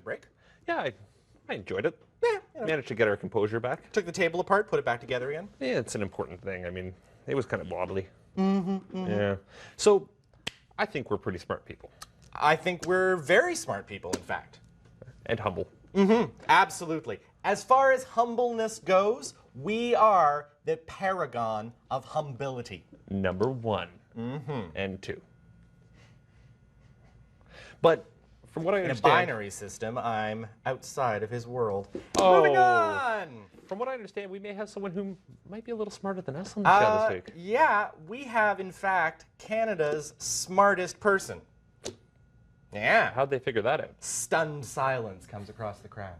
break. Yeah, I enjoyed it. Yeah. Managed to get our composure back. Took the table apart, put it back together again. Yeah, it's an important thing. I mean, it was kind of wobbly. Yeah. So, I think we're pretty smart people. I think we're very smart people, in fact. And humble. Absolutely. As far as humbleness goes, we are the Paragon of Humbility. Number 1 and 2. But from what I understand, In a binary system, I'm outside of his world. Oh. Moving on! From what I understand, we may have someone who might be a little smarter than us on the show this week. Yeah, we have, in fact, Canada's smartest person. Yeah. How'd they figure that out? Stunned silence comes across the crowd.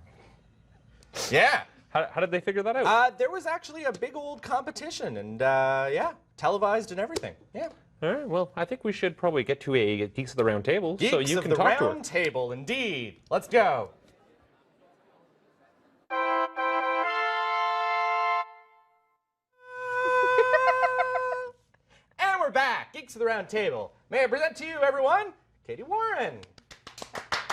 Yeah. How did they figure that out? There was actually a big old competition, and yeah, televised and everything. Yeah. All right, well, I think we should probably get to a Geeks of the Round Table Geeks so you can of the talk to her. Round Table, indeed. Let's go. And we're back. Geeks of the Round Table. May I present to you, everyone, Katy Warren.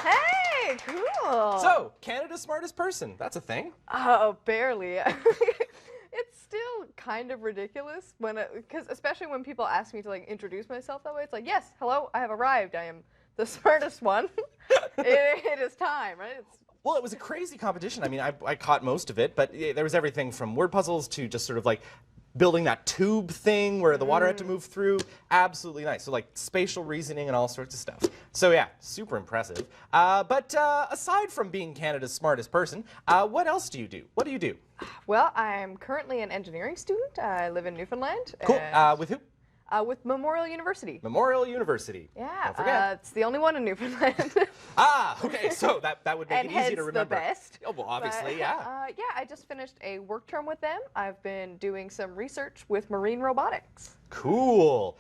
Hey, cool. So, Canada's smartest person. That's a thing. Oh, barely. It's still kind of ridiculous because especially when people ask me to like introduce myself that way. It's like, yes, hello, I have arrived. I am the smartest one. it is time, right? Well, it was a crazy competition. I mean, I caught most of it, but there was everything from word puzzles to just sort of like building that tube thing where the water had to move through. Absolutely nice. So like spatial reasoning and all sorts of stuff. So yeah, super impressive. But aside from being Canada's smartest person, what else do you do? What do you do? Well, I'm currently an engineering student. I live in Newfoundland. Cool. With who? With Memorial University. Memorial University. Yeah, Don't forget. it's the only one in Newfoundland. Okay, so that would make it easy to remember. the best. Oh, well, obviously, But, yeah. yeah, I just finished a work term with them. I've been doing some research with marine robotics. Cool.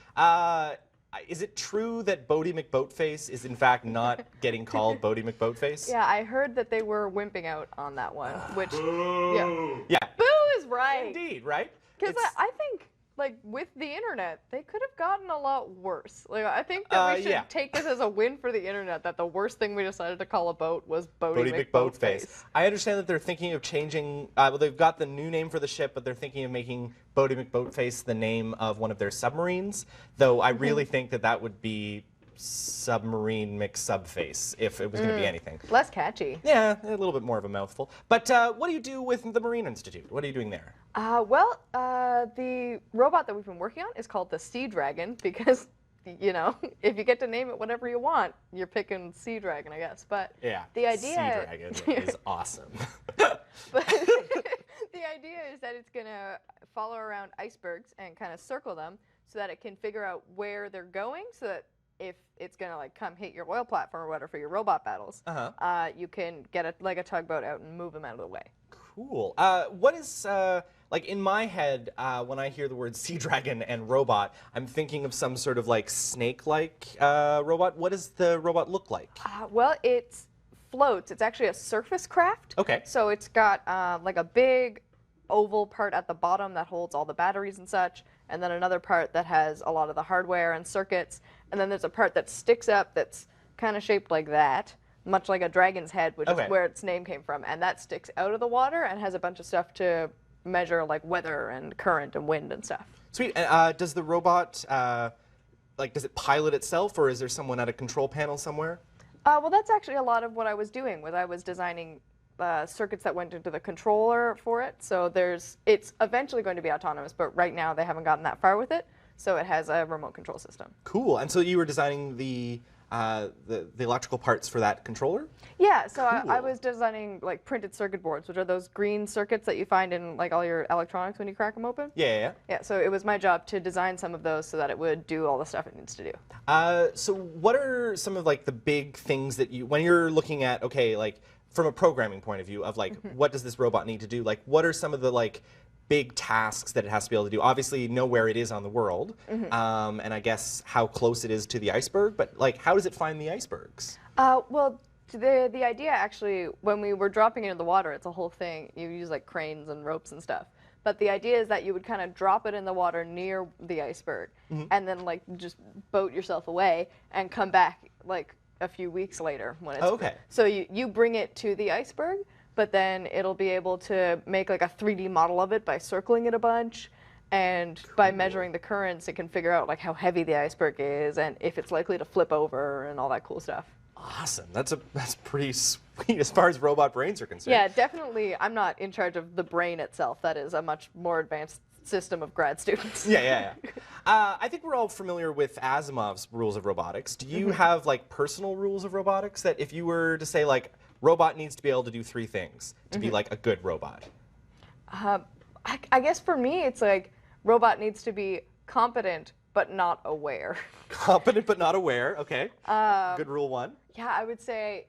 Is it true that Bodie McBoatface is in fact not getting called Bodie McBoatface? Yeah, I heard that they were wimping out on that one, which, Yeah. Boo is right. Indeed, right? Because I think, like, with the internet, they could have gotten a lot worse. Like, I think that we should take this as a win for the internet, that the worst thing we decided to call a boat was Bodie McBoatface. I understand that they're thinking of changing, well, they've got the new name for the ship, but they're thinking of making Bodie McBoatface the name of one of their submarines, though I really think that would be Submarine McSubface, if it was going to be anything. Less catchy. Yeah, a little bit more of a mouthful. But what do you do with the Marine Institute? What are you doing there? Well, the robot that we've been working on is called the Sea Dragon because, you know, if you get to name it whatever you want, you're picking Sea Dragon, I guess. But yeah, the idea Sea Dragon is awesome. But the idea is that it's going to follow around icebergs and kind of circle them so that it can figure out where they're going, so that if it's going to like come hit your oil platform or whatever for your robot battles, you can get like a tugboat out and move them out of the way. Cool. What is, like in my head, when I hear the word Sea Dragon and robot, I'm thinking of some sort of like snake-like robot. What does the robot look like? Well, it floats. It's actually a surface craft. Okay. So it's got like a big oval part at the bottom that holds all the batteries and such, and then another part that has a lot of the hardware and circuits, and then there's a part that sticks up that's kind of shaped like that, much like a dragon's head, which is where its name came from, and that sticks out of the water and has a bunch of stuff to measure like weather and current and wind and stuff. Sweet. Does the robot, like, does it pilot itself, or is there someone at a control panel somewhere? Well, that's actually a lot of what I was doing. I was designing circuits that went into the controller for it. So it's eventually going to be autonomous, but right now they haven't gotten that far with it. So it has a remote control system. Cool. And so you were designing the electrical parts for that controller? Yeah. So Cool. I was designing like printed circuit boards, which are those green circuits that you find in like all your electronics when you crack them open. Yeah. Yeah. So it was my job to design some of those so that it would do all the stuff it needs to do. So what are some of like the big things that when you're looking at, okay, like from a programming point of view of like, what does this robot need to do? Like, what are some of the like big tasks that it has to be able to do? Obviously, know where it is on the world, and I guess how close it is to the iceberg, but like, how does it find the icebergs? Well, the idea actually, when we were dropping it in the water, it's a whole thing. You use like cranes and ropes and stuff. But the idea is that you would kind of drop it in the water near the iceberg, and then like just boat yourself away and come back like a few weeks later when it's Okay. So you bring it to the iceberg, but then it'll be able to make like a 3D model of it by circling it a bunch. And by measuring the currents, it can figure out like how heavy the iceberg is and if it's likely to flip over and all that cool stuff. Awesome. That's pretty sweet as far as robot brains are concerned. Yeah, definitely. I'm not in charge of the brain itself. That is a much more advanced system of grad students. Yeah. I think we're all familiar with Asimov's rules of robotics. Do you have like personal rules of robotics that if you were to say like robot needs to be able to do 3 things to be like a good robot? I guess for me, it's like robot needs to be competent but not aware. Competent but not aware. Okay. Good rule 1. Yeah, I would say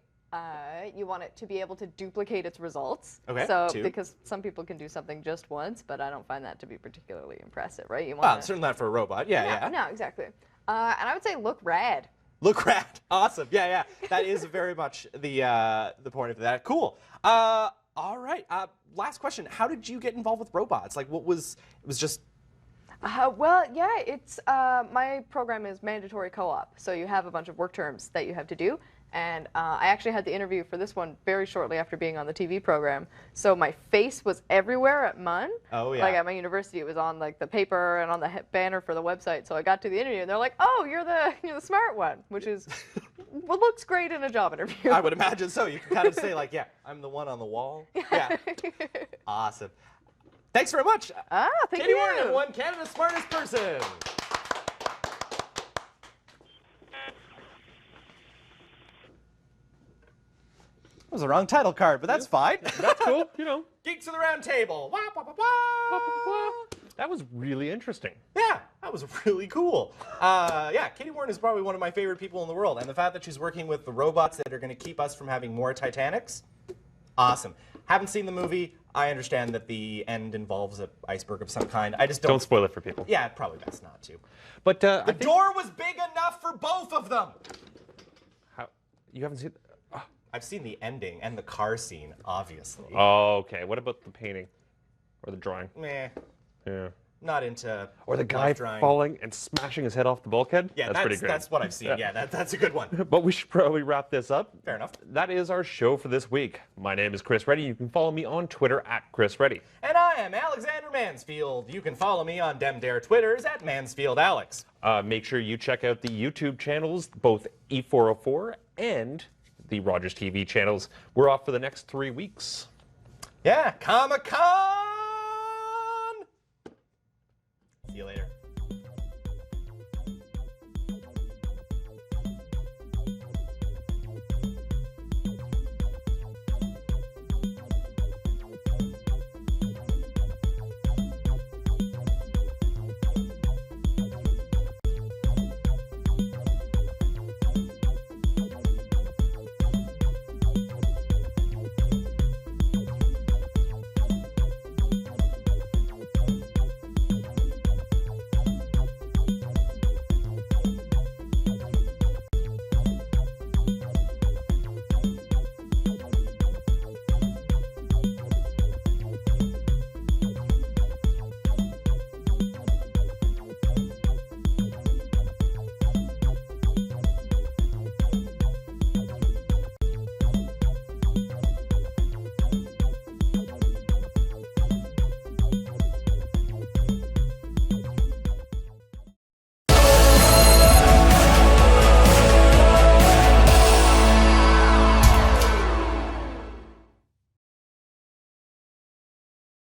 you want it to be able to duplicate its results. Okay, So 2. because some people can do something just once, but I don't find that to be particularly impressive, right? You Well, want certainly not for a robot. Yeah. No, exactly. And I would say look rad. Look rad. Awesome. Yeah. That is very much the point of that. Cool. All right. Last question. How did you get involved with robots? Like, it was just. Well, yeah, it's my program is mandatory co-op, so you have a bunch of work terms that you have to do. And I actually had the interview for this one very shortly after being on the TV program. So my face was everywhere at MUN. Oh, yeah. Like at my university, it was on like the paper and on the banner for the website. So I got to the interview, and they're like, "Oh, you're the smart one," which is what looks great in a job interview. I would imagine so. You can kind of say like, "Yeah, I'm the one on the wall." Yeah. Awesome. Thanks very much. Thank Katy you. Warren, everyone, Canada's smartest person. That was the wrong title card, but that's fine. That's cool, you know. Geeks of the Round Table. Wah, wah, wah, wah. That was really interesting. Yeah, that was really cool. Yeah, Katy Warren is probably one of my favorite people in the world, and the fact that she's working with the robots that are going to keep us from having more Titanics, awesome. Haven't seen the movie. I understand that the end involves an iceberg of some kind. I just don't. Don't spoil it for people. Yeah, probably best not to. But The door was big enough for both of them. How, you haven't seen? I've seen the ending and the car scene, obviously. Oh, okay. What about the painting or the drawing? Meh, Yeah. not into. Or the guy drawing. falling and smashing his head off the bulkhead? Yeah, that's pretty great. That's what I've seen. Yeah, that's a good one. But we should probably wrap this up. Fair enough. That is our show for this week. My name is Chris Reddie. You can follow me on Twitter at Chris Reddie. And I am Alexander Mansfield. You can follow me on Demdare Twitters at MansfieldAlex. Make sure you check out the YouTube channels, both E404 and the Rogers TV channels. We're off for the next 3 weeks. Yeah, Comic-Con!